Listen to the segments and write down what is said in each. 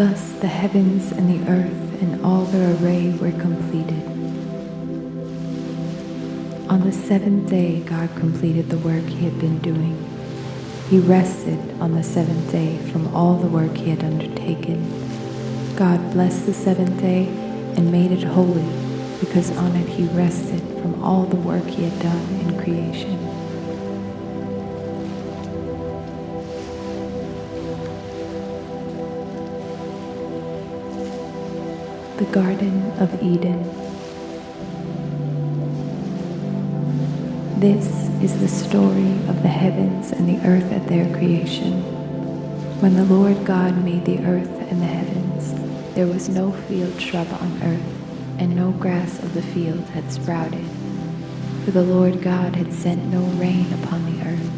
Thus the heavens and the earth and all their array were completed. On the seventh day, God completed the work he had been doing. He rested on the seventh day from all the work he had undertaken. God blessed the seventh day and made it holy, because on it he rested from all the work he had done in creation. The Garden of Eden. This is the story of the heavens and the earth at their creation. When the Lord God made the earth and the heavens, there was no field shrub on earth, and no grass of the field had sprouted. For the Lord God had sent no rain upon the earth,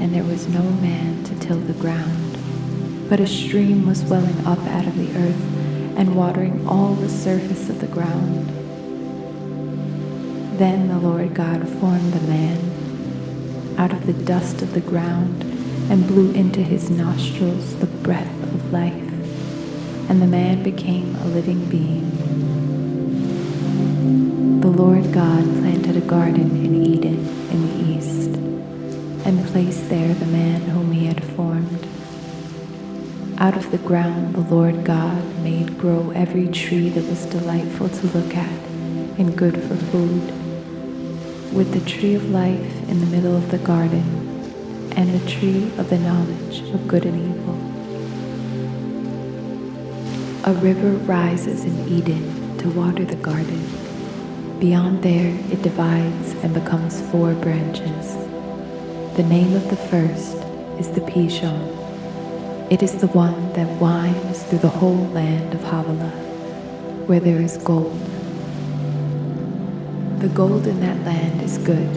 and there was no man to till the ground. But a stream was welling up out of the earth, and watering all the surface of the ground. Then the Lord God formed the man out of the dust of the ground, and blew into his nostrils the breath of life, and the man became a living being. The Lord God planted a garden in Eden in the east, and placed there the man whom he had formed. Out of the ground the Lord God made grow every tree that was delightful to look at and good for food, with the tree of life in the middle of the garden, and the tree of the knowledge of good and evil. A river rises in Eden to water the garden. Beyond there it divides and becomes 4 branches. The name of the first is the Pishon. It is the one that winds through the whole land of Havilah, where there is gold. The gold in that land is good.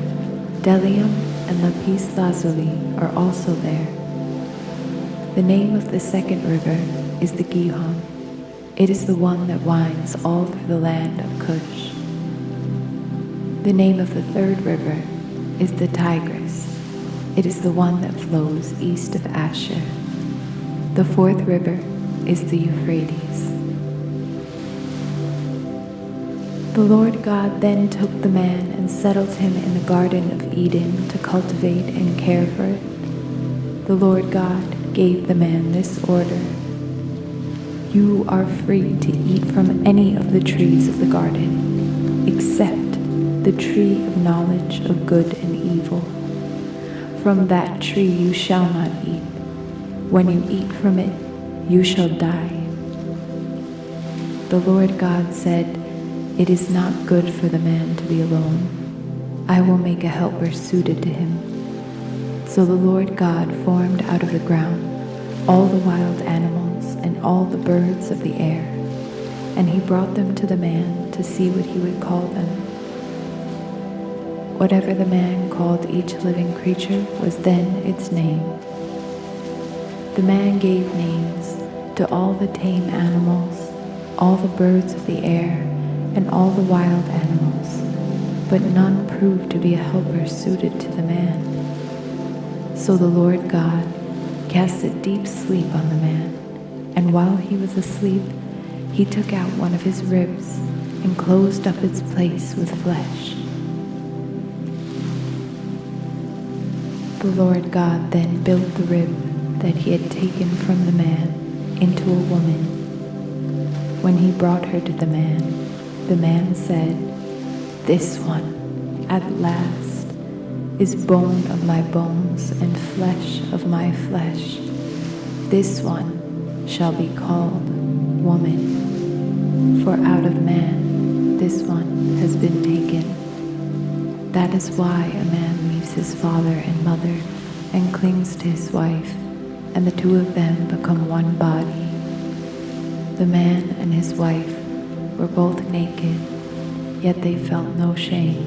Bdellium and lapis lazuli are also there. The name of the second river is the Gihon. It is the one that winds all through the land of Cush. The name of the third river is the Tigris. It is the one that flows east of Asher. The fourth river is the Euphrates. The Lord God then took the man and settled him in the Garden of Eden to cultivate and care for it. The Lord God gave the man this order: "You are free to eat from any of the trees of the garden, except the tree of knowledge of good and evil. From that tree you shall not eat. When you eat from it, you shall die." The Lord God said, "It is not good for the man to be alone. I will make a helper suited to him." So the Lord God formed out of the ground all the wild animals and all the birds of the air, and he brought them to the man to see what he would call them. Whatever the man called each living creature was then its name. The man gave names to all the tame animals, all the birds of the air, and all the wild animals, but none proved to be a helper suited to the man. So the Lord God cast a deep sleep on the man, and while he was asleep, he took out one of his ribs and closed up its place with flesh. The Lord God then built the rib that he had taken from the man into a woman. When he brought her to the man said, "This one, at last, is bone of my bones and flesh of my flesh. This one shall be called woman, for out of man this one has been taken." That is why a man leaves his father and mother and clings to his wife, and the two of them become one body. The man and his wife were both naked, yet they felt no shame.